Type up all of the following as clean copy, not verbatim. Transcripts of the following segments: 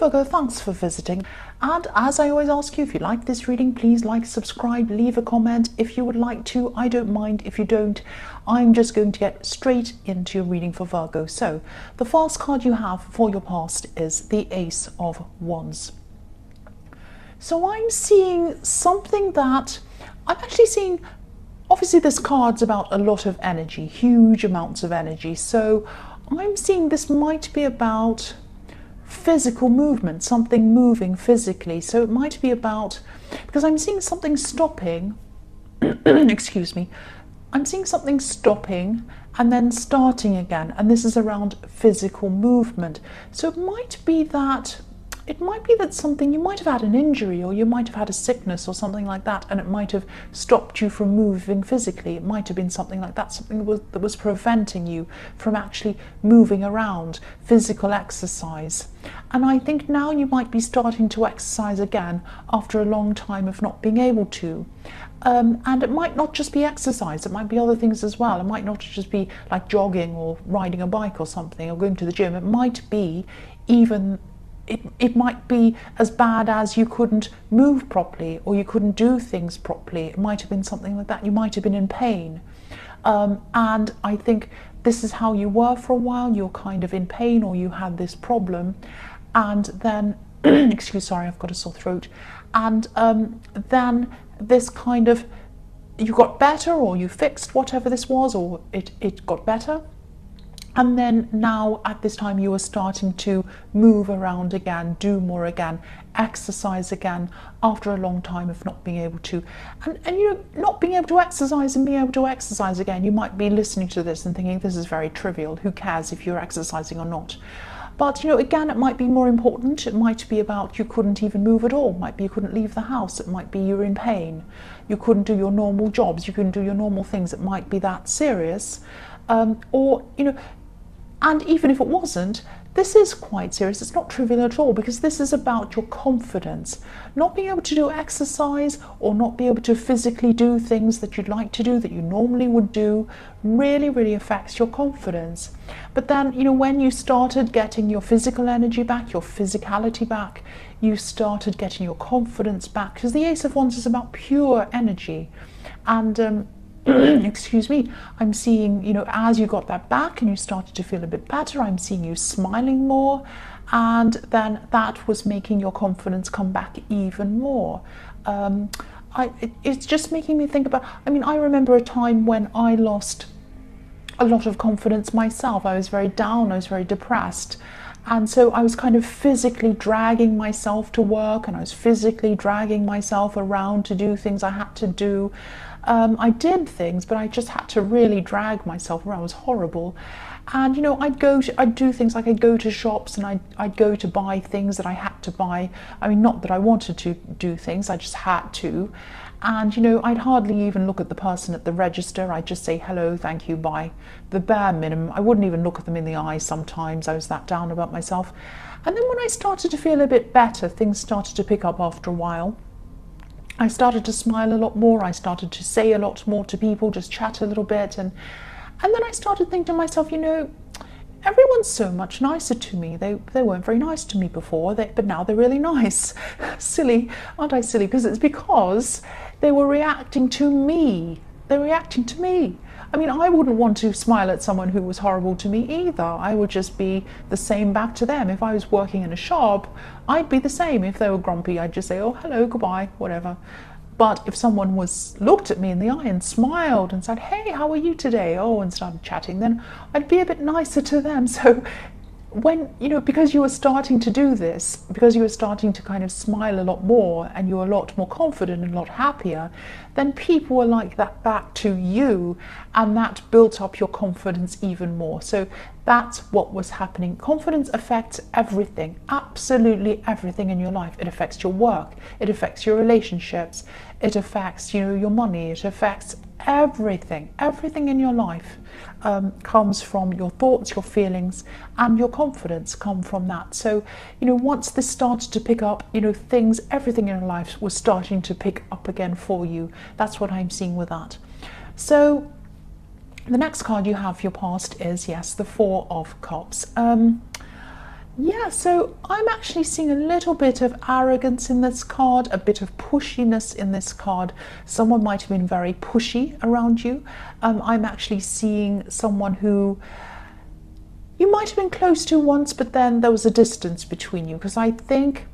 Virgo, thanks for visiting. And as I always ask you, if you like this reading, please like, subscribe, leave a comment if you would like to. I don't mind if you don't. I'm just going to get straight into your reading for Virgo. So the first card you have for your past is the Ace of Wands. So I'm seeing something that I'm actually seeing. Obviously this card's about a lot of energy, huge amounts of energy. So I'm seeing this might be about physical movement, something moving physically. So it might be about, because I'm seeing something stopping, excuse me, I'm seeing something stopping and then starting again. And this is around physical movement. So it might be that something, you might have had an injury or you might have had a sickness or something like that, and it might have stopped you from moving physically. It might have been something like that, something that was preventing you from actually moving around, physical exercise. And I think now you might be starting to exercise again after a long time of not being able to. And it might not just be exercise, it might be other things as well. It might not just be like jogging or riding a bike or something or going to the gym. It might be even it might be as bad as you couldn't move properly or you couldn't do things properly. It might have been something like that. You might have been in pain. And I think this is how you were for a while. You're kind of in pain or you had this problem. And then, sorry, I've got a sore throat. And then this kind of, you got better or you fixed whatever this was, or it got better. And then now at this time you are starting to move around again, do more again, exercise again after a long time of not being able to. And you know, not being able to exercise and being able to exercise again, you might be listening to this and thinking this is very trivial. Who cares if you're exercising or not? But you know, again, it might be more important. It might be about you couldn't even move at all. It might be you couldn't leave the house. It might be you're in pain. You couldn't do your normal jobs. You couldn't do your normal things. It might be that serious. Or, you know, and even if it wasn't, this is quite serious. It's not trivial at all, because this is about your confidence. Not being able to do exercise or not be able to physically do things that you'd like to do, that you normally would do, really, really affects your confidence. But then, you know, when you started getting your physical energy back, your physicality back, you started getting your confidence back, because the Ace of Wands is about pure energy. And excuse me, I'm seeing, you know, as you got that back and you started to feel a bit better, I'm seeing you smiling more, and then that was making your confidence come back even more. It's just making me think about, I mean, I remember a time when I lost a lot of confidence myself. I was very down, I was very depressed. And so I was kind of physically dragging myself to work, and I was physically dragging myself around to do things I had to do. I did things, but I just had to really drag myself around. It was horrible. And you know, I'd do things like I'd go to shops and I'd go to buy things that I had to buy. I mean, not that I wanted to do things, I just had to. And you know, I'd hardly even look at the person at the register. I'd just say hello, thank you, bye. The bare minimum. I wouldn't even look at them in the eye sometimes. I was that down about myself. And then when I started to feel a bit better, things started to pick up after a while. I started to smile a lot more. I started to say a lot more to people, just chat a little bit. And then I started thinking to myself, you know, everyone's so much nicer to me. They weren't very nice to me before, but now they're really nice. Silly, aren't I silly? Because they were reacting to me. They're reacting to me. I mean, I wouldn't want to smile at someone who was horrible to me either. I would just be the same back to them. If I was working in a shop, I'd be the same. If they were grumpy, I'd just say, oh, hello, goodbye, whatever. But if someone looked at me in the eye and smiled and said, hey, how are you today? Oh, and started chatting, then I'd be a bit nicer to them. So when, you know, because you were starting to do this, because you were starting to kind of smile a lot more and you were a lot more confident and a lot happier, then people were like that back to you, and that built up your confidence even more. So that's what was happening. Confidence affects everything, absolutely everything in your life. It affects your work, it affects your relationships, it affects, you know, your money, it affects everything. Everything in your life comes from your thoughts, your feelings, and your confidence come from that. So, you know, once this started to pick up, you know, everything in your life was starting to pick up again for you. That's what I'm seeing with that. So the next card you have for your past is, yes, the Four of Cups. Yeah, so I'm actually seeing a little bit of arrogance in this card, a bit of pushiness in this card. Someone might have been very pushy around you. I'm actually seeing someone who you might have been close to once, but then there was a distance between you, because I think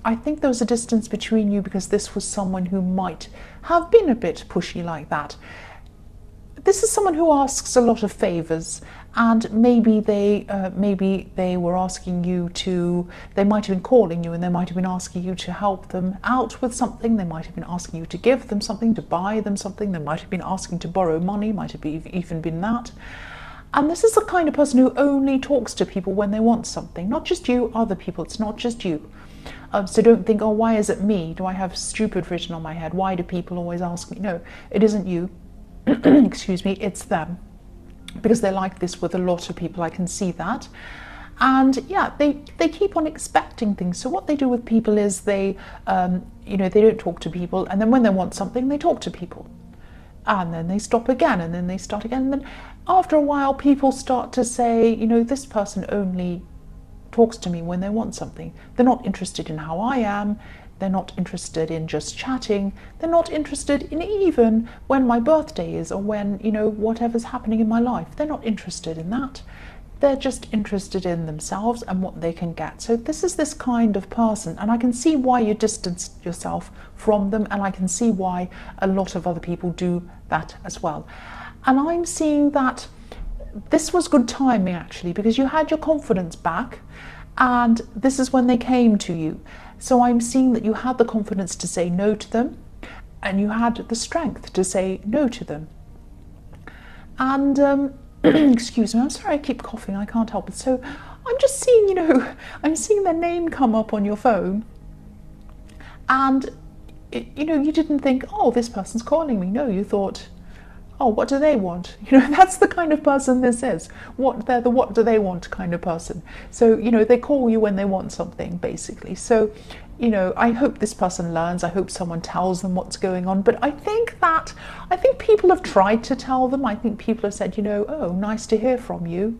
there was a distance between you because this was someone who might have been a bit pushy like that. This is someone who asks a lot of favors, and maybe they were asking you to, they might have been calling you and they might have been asking you to help them out with something. They might have been asking you to give them something, to buy them something. They might have been asking to borrow money, might have even been that. And this is the kind of person who only talks to people when they want something, not just you, other people. It's not just you. So don't think, oh, why is it me? Do I have stupid written on my head? Why do people always ask me? No, it isn't you. Excuse me, it's them, because they're like this with a lot of people. I can see that. And yeah, they keep on expecting things. So what they do with people is they they don't talk to people, and then when they want something they talk to people, and then they stop again, and then they start again, and then after a while people start to say, this person only talks to me when they want something. They're not interested in how I am. They're not interested in just chatting. They're not interested in even when my birthday is, or when, whatever's happening in my life. They're not interested in that. They're just interested in themselves and what they can get. So this is this kind of person, and I can see why you distanced yourself from them, and I can see why a lot of other people do that as well. And I'm seeing that this was good timing, actually, because you had your confidence back, and this is when they came to you. So I'm seeing that you had the confidence to say no to them, and you had the strength to say no to them. And excuse me, I'm sorry I keep coughing, I can't help it. So I'm just seeing, I'm seeing their name come up on your phone, and you didn't think, oh, this person's calling me. No, you thought, oh, what do they want? That's the kind of person this is. They're the what do they want kind of person. So, they call you when they want something, basically. So, I hope this person learns. I hope someone tells them what's going on. But I think people have tried to tell them. I think people have said, oh, nice to hear from you.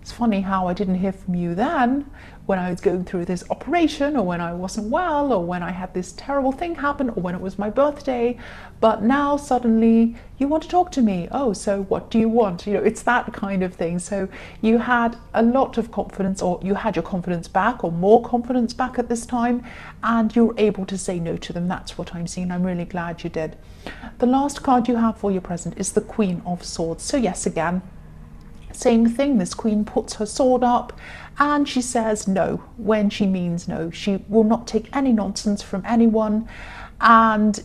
It's funny how I didn't hear from you then, when I was going through this operation, or when I wasn't well, or when I had this terrible thing happen, or when it was my birthday. But now suddenly you want to talk to me. Oh, so what do you want? It's that kind of thing. So you had a lot of confidence, or you had your confidence back, or more confidence back at this time, and you're able to say no to them. That's what I'm seeing. I'm really glad you did. The last card you have for your present is the Queen of Swords. So yes, again, same thing. This queen puts her sword up and she says no when she means no. She will not take any nonsense from anyone. And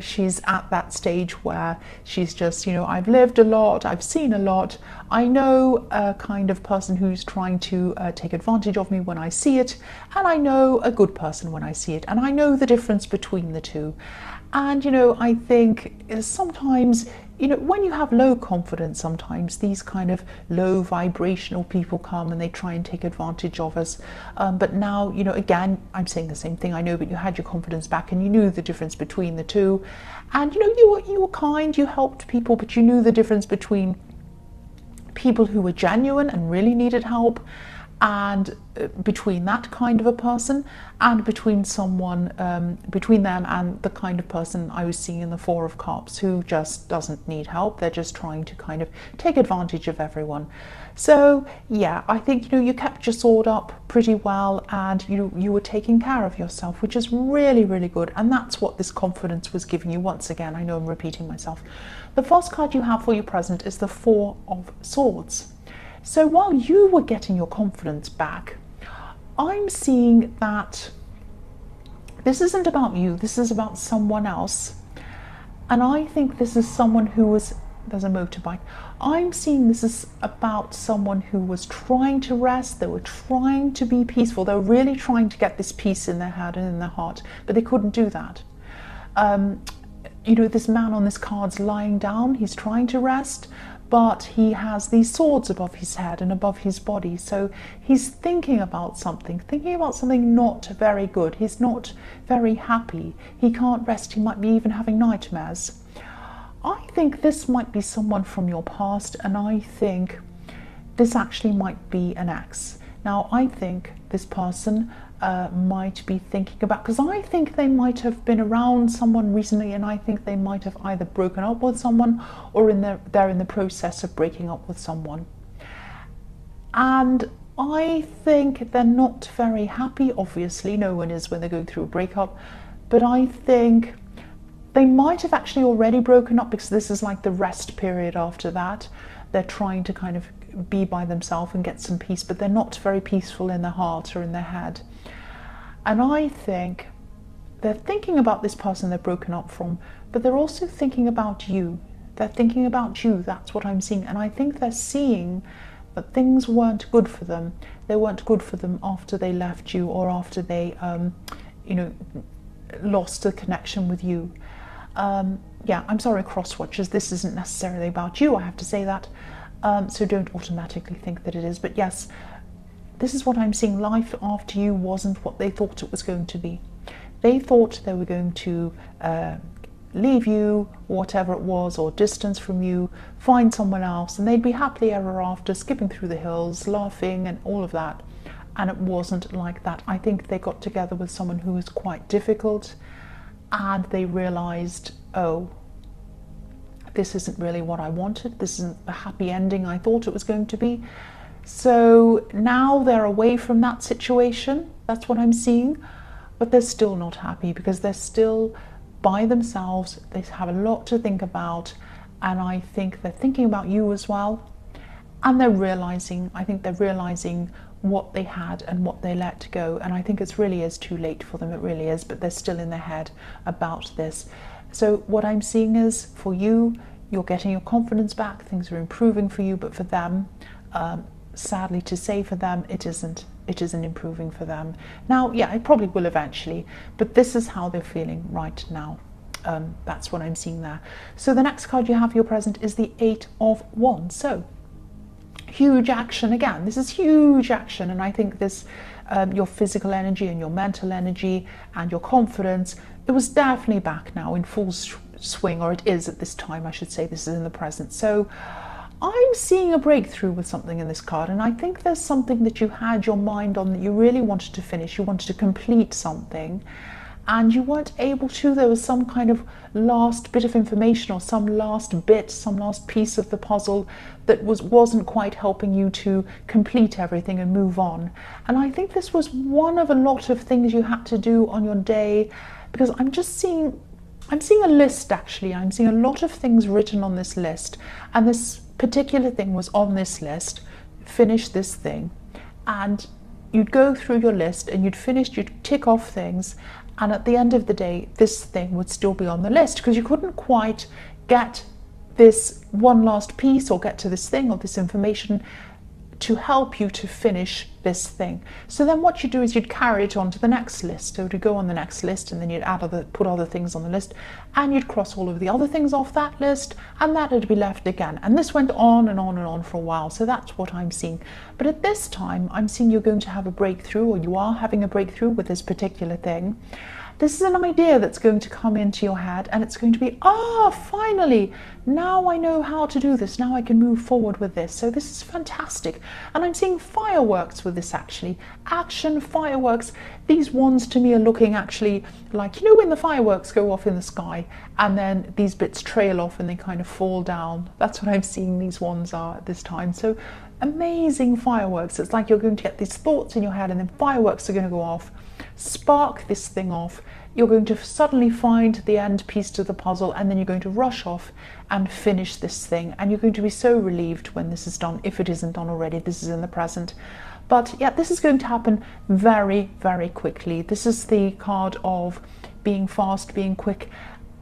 she's at that stage where she's just, I've lived a lot, I've seen a lot, I know a kind of person who's trying to take advantage of me when I see it, and I know a good person when I see it, and I know the difference between the two. And I think sometimes, when you have low confidence, sometimes these kind of low vibrational people come and they try and take advantage of us. But now, again, I'm saying the same thing, I know, but you had your confidence back and you knew the difference between the two. And, you were kind, you helped people, but you knew the difference between people who were genuine and really needed help, and between that kind of a person, and between someone, between them and the kind of person I was seeing in the Four of Cups, who just doesn't need help. They're just trying to kind of take advantage of everyone. So yeah, I think you kept your sword up pretty well, and you were taking care of yourself, which is really, really good. And that's what this confidence was giving you. Once again, I know I'm repeating myself. The first card you have for your present is the Four of Swords. So while you were getting your confidence back, I'm seeing that this isn't about you, this is about someone else. And I think this is someone who was, there's a motorbike. I'm seeing this is about someone who was trying to rest, they were trying to be peaceful, they were really trying to get this peace in their head and in their heart, but they couldn't do that. This man on this card's lying down, he's trying to rest, but he has these swords above his head and above his body. So he's thinking about something not very good. He's not very happy. He can't rest. He might be even having nightmares. I think this might be someone from your past, and I think this actually might be an ex. Now, I think this person might be thinking about, because I think they might have been around someone recently, and I think they might have either broken up with someone or they're in the process of breaking up with someone. And I think they're not very happy. Obviously, no one is when they're going through a breakup, but I think they might have actually already broken up, because this is like the rest period after that. They're trying to kind of be by themselves and get some peace, but they're not very peaceful in their heart or in their head. And I think they're thinking about this person they've broken up from, but they're also thinking about you. They're thinking about you. That's what I'm seeing. And I think they're seeing that things weren't good for them. They weren't good for them after they left you, or after they, lost the connection with you. Yeah, I'm sorry, cross-watchers, this isn't necessarily about you, I have to say that. So don't automatically think that it is. But yes, this is what I'm seeing. Life after you wasn't what they thought it was going to be. They thought they were going to leave you, whatever it was, or distance from you, find someone else, and they'd be happily ever after, skipping through the hills, laughing and all of that. And it wasn't like that. I think they got together with someone who was quite difficult, and they realized, oh, this isn't really what I wanted. This isn't the happy ending I thought it was going to be. So now they're away from that situation. That's what I'm seeing. But they're still not happy, because they're still by themselves. They have a lot to think about. And I think they're thinking about you as well. And I think they're realizing what they had and what they let go. And I think it really is too late for them. It really is. But they're still in their head about this. So what I'm seeing is, for you, you're getting your confidence back. Things are improving for you. But for them, sadly to say, for them, it isn't improving for them. Now, yeah, it probably will eventually. But this is how they're feeling right now. That's what I'm seeing there. So the next card you have for your present is the 8 of Wands. So huge action again. This is huge action, and I think this, your physical energy and your mental energy and your confidence, it was definitely back now in full swing, or it is at this time, I should say. This is in the present. So I'm seeing a breakthrough with something in this card, and I think there's something that you had your mind on that you really wanted to finish. You wanted to complete something, and you weren't able to. There was some kind of last bit of information, or some last piece of the puzzle that wasn't quite helping you to complete everything and move on. And I think this was one of a lot of things you had to do on your day, because I'm seeing a list actually. I'm seeing a lot of things written on this list, and this particular thing was on this list. Finish this thing, and you'd go through your list and you'd tick off things. And at the end of the day, this thing would still be on the list, because you couldn't quite get this one last piece, or get to this thing or this information to help you to finish this thing. So then what you do is you'd carry it on to the next list. So to go on the next list, and then you'd put other things on the list, and you'd cross all of the other things off that list, and that would be left again. And this went on and on and on for a while. So that's what I'm seeing. But at this time, I'm seeing you're going to have a breakthrough, or you are having a breakthrough with this particular thing. This is an idea that's going to come into your head, and it's going to be, finally, now I know how to do this. Now I can move forward with this. So this is fantastic. And I'm seeing fireworks with this, actually. Action, fireworks. These ones to me are looking actually like, when the fireworks go off in the sky and then these bits trail off and they kind of fall down. That's what I'm seeing these ones are at this time. So amazing fireworks. It's like you're going to get these thoughts in your head, and then fireworks are going to go off, spark this thing off. You're going to suddenly find the end piece to the puzzle, and then you're going to rush off and finish this thing. And you're going to be so relieved when this is done, if it isn't done already. This is in the present. But yeah, this is going to happen very, very quickly. This is the card of being fast, being quick.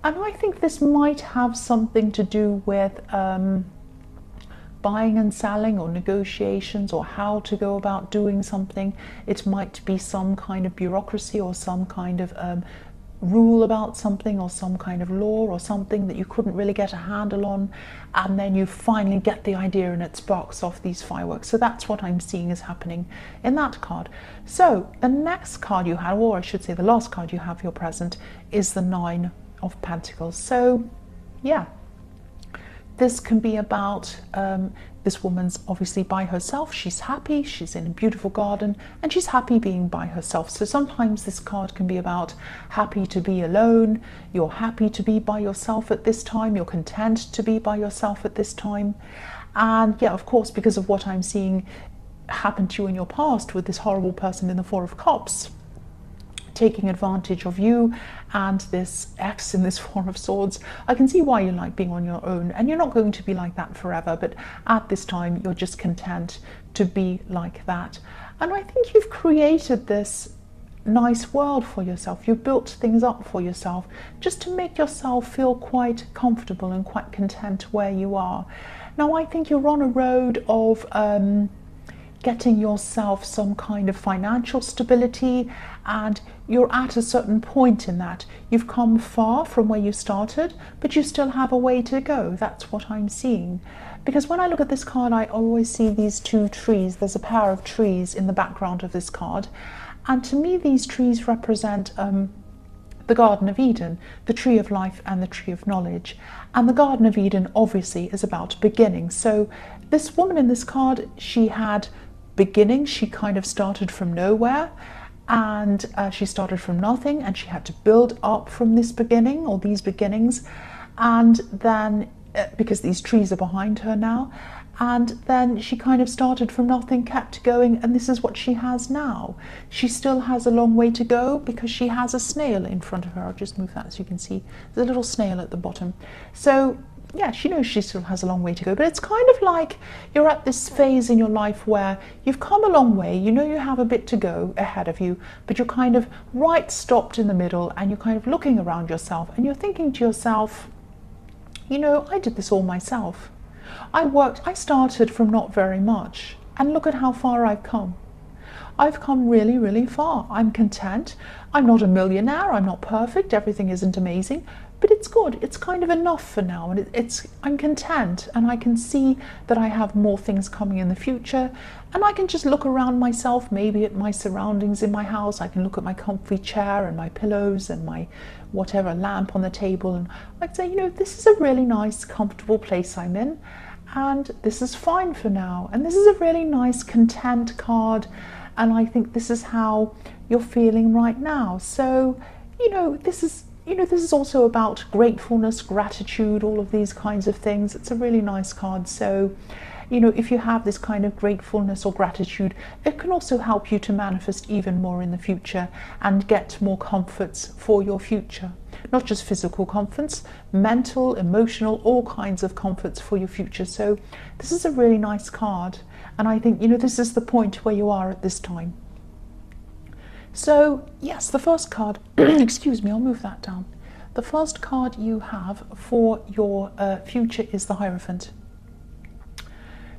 And I think this might have something to do with buying and selling, or negotiations, or how to go about doing something. It might be some kind of bureaucracy, or some kind of rule about something, or some kind of law, or something that you couldn't really get a handle on, and then you finally get the idea and it sparks off these fireworks. So that's what I'm seeing is happening in that card. So the next card you have, or I should say the last card you have for your present, is the 9 of Pentacles. So yeah, this can be about this woman's obviously by herself. She's happy, she's in a beautiful garden, and she's happy being by herself. So sometimes this card can be about happy to be alone. You're happy to be by yourself at this time. You're content to be by yourself at this time. And yeah, of course, because of what I'm seeing happen to you in your past with this horrible person in the Four of Cups, taking advantage of you, and this ex in this Four of Swords, I can see why you like being on your own, and you're not going to be like that forever, but at this time you're just content to be like that. And I think you've created this nice world for yourself. You've built things up for yourself just to make yourself feel quite comfortable and quite content where you are. Now I think you're on a road of getting yourself some kind of financial stability, and you're at a certain point in that. You've come far from where you started, but you still have a way to go. That's what I'm seeing. Because when I look at this card, I always see these two trees. There's a pair of trees in the background of this card. And to me, these trees represent the Garden of Eden, the tree of life and the tree of knowledge. And the Garden of Eden obviously is about beginnings. So this woman in this card, she had beginning. She kind of started from nowhere, and she started from nothing, and she had to build up from this beginning, or these beginnings, and then because these trees are behind her now, and then she kind of started from nothing, kept going, and this is what she has now. She still has a long way to go because she has a snail in front of her. I'll just move that so you can see there's a little snail at the bottom. So yeah, she knows she still has a long way to go, but it's kind of like you're at this phase in your life where you've come a long way, you know you have a bit to go ahead of you, but you're kind of right stopped in the middle, and you're kind of looking around yourself, and you're thinking to yourself, you know, I did this all myself. I started from not very much, and look at how far I've come. I've come really, really far. I'm content. I'm not a millionaire. I'm not perfect. Everything isn't amazing, but it's good. It's kind of enough for now, and I'm content, and I can see that I have more things coming in the future, and I can just look around myself, maybe at my surroundings in my house. I can look at my comfy chair and my pillows and my whatever lamp on the table, and I'd say, you know, this is a really nice, comfortable place I'm in, and this is fine for now. And this is a really nice, content card, and I think this is how you're feeling right now. So, you know, this is also about gratefulness, gratitude, all of these kinds of things. It's a really nice card. So, you know, if you have this kind of gratefulness or gratitude, it can also help you to manifest even more in the future and get more comforts for your future. Not just physical comforts, mental, emotional, all kinds of comforts for your future. So this is a really nice card. And I think, you know, this is the point where you are at this time. So yes, the first card, excuse me, I'll move that down. The first card you have for your future is the Hierophant.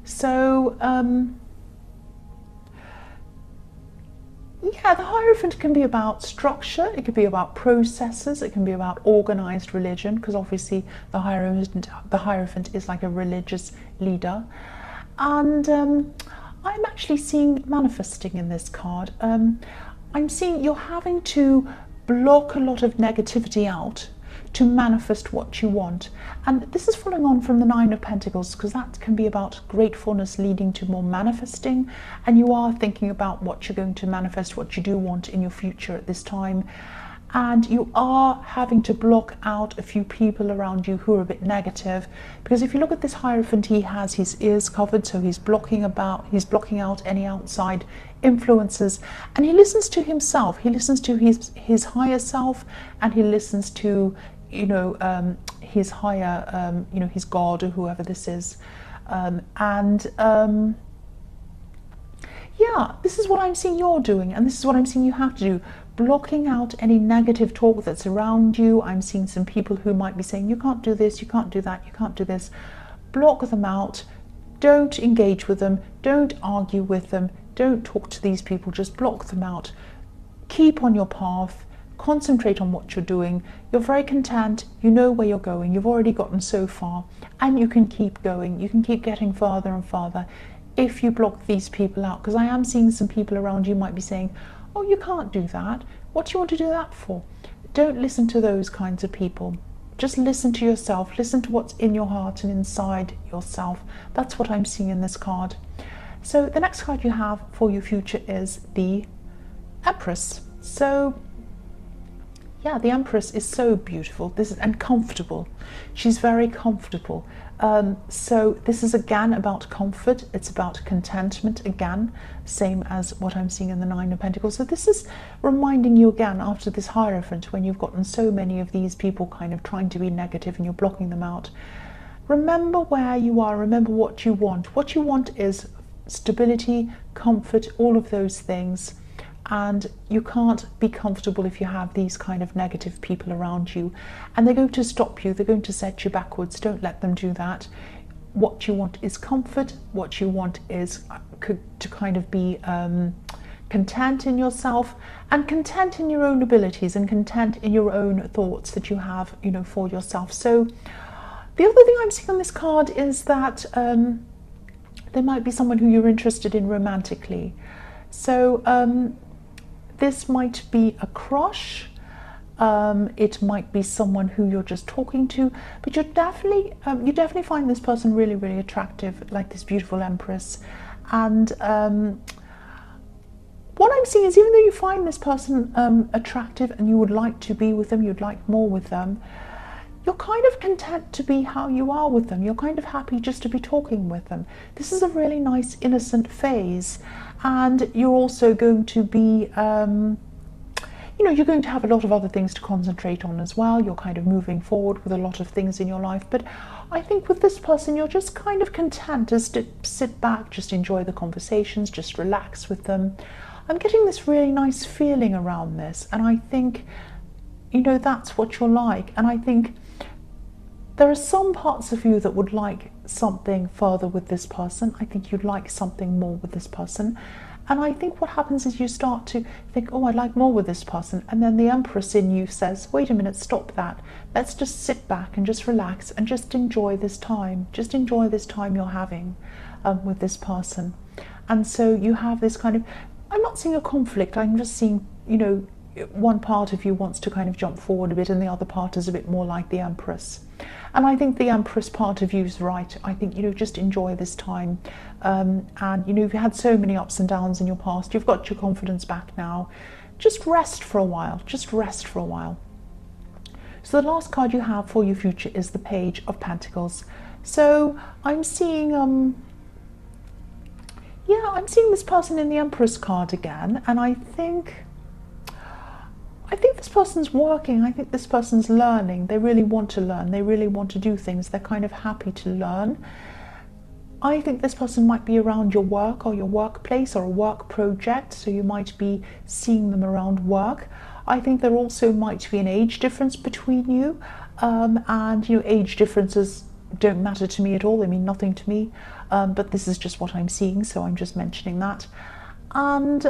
So yeah, the Hierophant can be about structure, it could be about processes, it can be about organized religion, because obviously the Hierophant is like a religious leader. And I'm actually seeing manifesting in this card. I'm seeing you're having to block a lot of negativity out to manifest what you want. And this is following on from the Nine of Pentacles, because that can be about gratefulness leading to more manifesting, and you are thinking about what you're going to manifest, what you do want in your future at this time. And you are having to block out a few people around you who are a bit negative, because if you look at this Hierophant, he has his ears covered, so he's blocking out any outside influences, and he listens to himself. He listens to his higher self, and he listens to, you know, his higher, you know, his God or whoever this is, yeah, this is what I'm seeing you're doing, and this is what I'm seeing you have to do. Blocking out any negative talk that's around you. I'm seeing some people who might be saying, you can't do this, you can't do that, you can't do this. Block them out. Don't engage with them. Don't argue with them. Don't talk to these people. Just block them out. Keep on your path. Concentrate on what you're doing. You're very content. You know where you're going. You've already gotten so far, and you can keep going. You can keep getting farther and farther if you block these people out, because I am seeing some people around you might be saying, oh, you can't do that. What do you want to do that for? Don't listen to those kinds of people. Just listen to yourself. Listen to what's in your heart and inside yourself. That's what I'm seeing in this card. So the next card you have for your future is the Empress. So yeah, the Empress is so beautiful. And comfortable. She's very comfortable. So this is again about comfort. It's about contentment again, same as what I'm seeing in the Nine of Pentacles. So this is reminding you again, after this Hierophant, when you've gotten so many of these people kind of trying to be negative and you're blocking them out. Remember where you are. Remember what you want. What you want is stability, comfort, all of those things. And you can't be comfortable if you have these kind of negative people around you, and they're going to stop you, they're going to set you backwards. Don't let them do that. What you want is comfort. What you want is to kind of be content in yourself, and content in your own abilities, and content in your own thoughts that you have, you know, for yourself. So the other thing I'm seeing on this card is that there might be someone who you're interested in romantically. So this might be a crush, it might be someone who you're just talking to, but you definitely find this person really, really attractive, like this beautiful Empress. And what I'm seeing is, even though you find this person attractive and you would like to be with them, you'd like more with them, you're kind of content to be how you are with them. You're kind of happy just to be talking with them. This is a really nice, innocent phase. And you're also going to be, you know, you're going to have a lot of other things to concentrate on as well. You're kind of moving forward with a lot of things in your life. But I think with this person, you're just kind of content just to sit back, just enjoy the conversations, just relax with them. I'm getting this really nice feeling around this. And I think, you know, that's what you're like. And I think there are some parts of you that would like something further with this person. I think you'd like something more with this person. And I think what happens is you start to think, oh, I'd like more with this person. And then the Empress in you says, wait a minute, stop that. Let's just sit back and just relax and just enjoy this time. Just enjoy this time you're having with this person. And so you have this kind of, I'm not seeing a conflict. I'm just seeing, you know, one part of you wants to kind of jump forward a bit, and the other part is a bit more like the Empress. And I think the Empress part of you is right. I think, you know, just enjoy this time. And, you know, you've had so many ups and downs in your past. You've got your confidence back now. Just rest for a while. Just rest for a while. So the last card you have for your future is the Page of Pentacles. So I'm seeing, yeah, I'm seeing this person in the Empress card again. And I think this person's working. I think this person's learning. They really want to learn. They really want to do things. They're kind of happy to learn. I think this person might be around your work or your workplace or a work project. So you might be seeing them around work. I think there also might be an age difference between you. And, you know, age differences don't matter to me at all. They mean nothing to me. But this is just what I'm seeing. So I'm just mentioning that. And,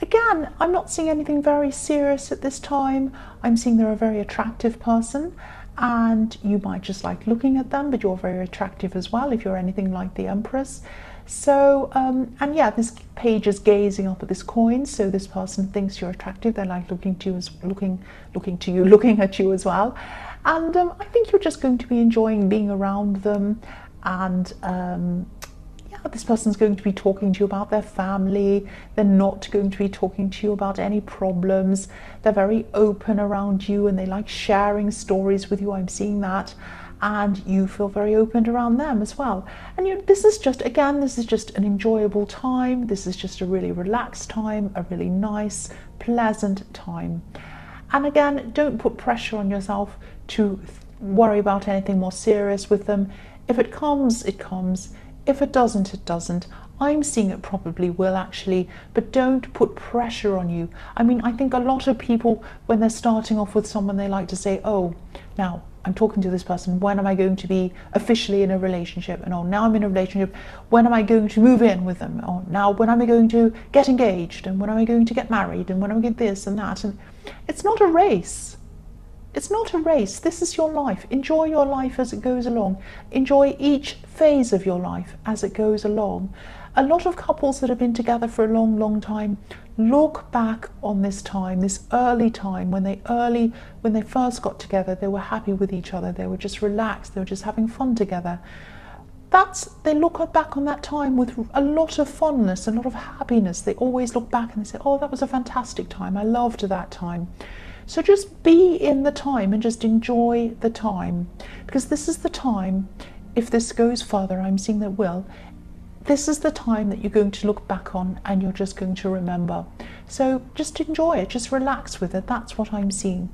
again, I'm not seeing anything very serious at this time. I'm seeing they're a very attractive person, and you might just like looking at them, but you're very attractive as well if you're anything like the Empress. So, and yeah, this page is gazing up at this coin, so this person thinks you're attractive. They like looking at you as well. And I think you're just going to be enjoying being around them. And this person's going to be talking to you about their family. They're not going to be talking to you about any problems. They're very open around you, and they like sharing stories with you. I'm seeing that. And you feel very open around them as well. And this is just, again, this is just an enjoyable time. This is just a really relaxed time, a really nice, pleasant time. And again, don't put pressure on yourself to worry about anything more serious with them. If it comes, it comes. If it doesn't, it doesn't. I'm seeing it probably will, actually, but don't put pressure on you. I mean, I think a lot of people, when they're starting off with someone, they like to say, oh, now I'm talking to this person, when am I going to be officially in a relationship? And oh, now I'm in a relationship, when am I going to move in with them? Oh, now when am I going to get engaged? And when am I going to get married? And when am I going to get this and that? And it's not a race. It's not a race. This is your life. Enjoy your life as it goes along. Enjoy each phase of your life as it goes along. A lot of couples that have been together for a long, long time Look back on this time, this early time, when they first got together, they were happy with each other, they were just relaxed, they were just having fun together. They look back on that time with a lot of fondness, a lot of happiness. They always look back and they say, oh, that was a fantastic time, I loved that time. So just be in the time and just enjoy the time, because this is the time, if this goes further, I'm seeing that it will, this is the time that you're going to look back on and you're just going to remember. So just enjoy it, just relax with it. That's what I'm seeing.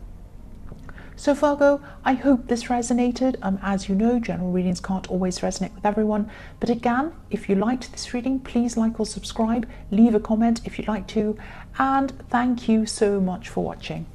So Virgo, I hope this resonated. As you know, general readings can't always resonate with everyone. But again, if you liked this reading, please like or subscribe. Leave a comment if you'd like to. And thank you so much for watching.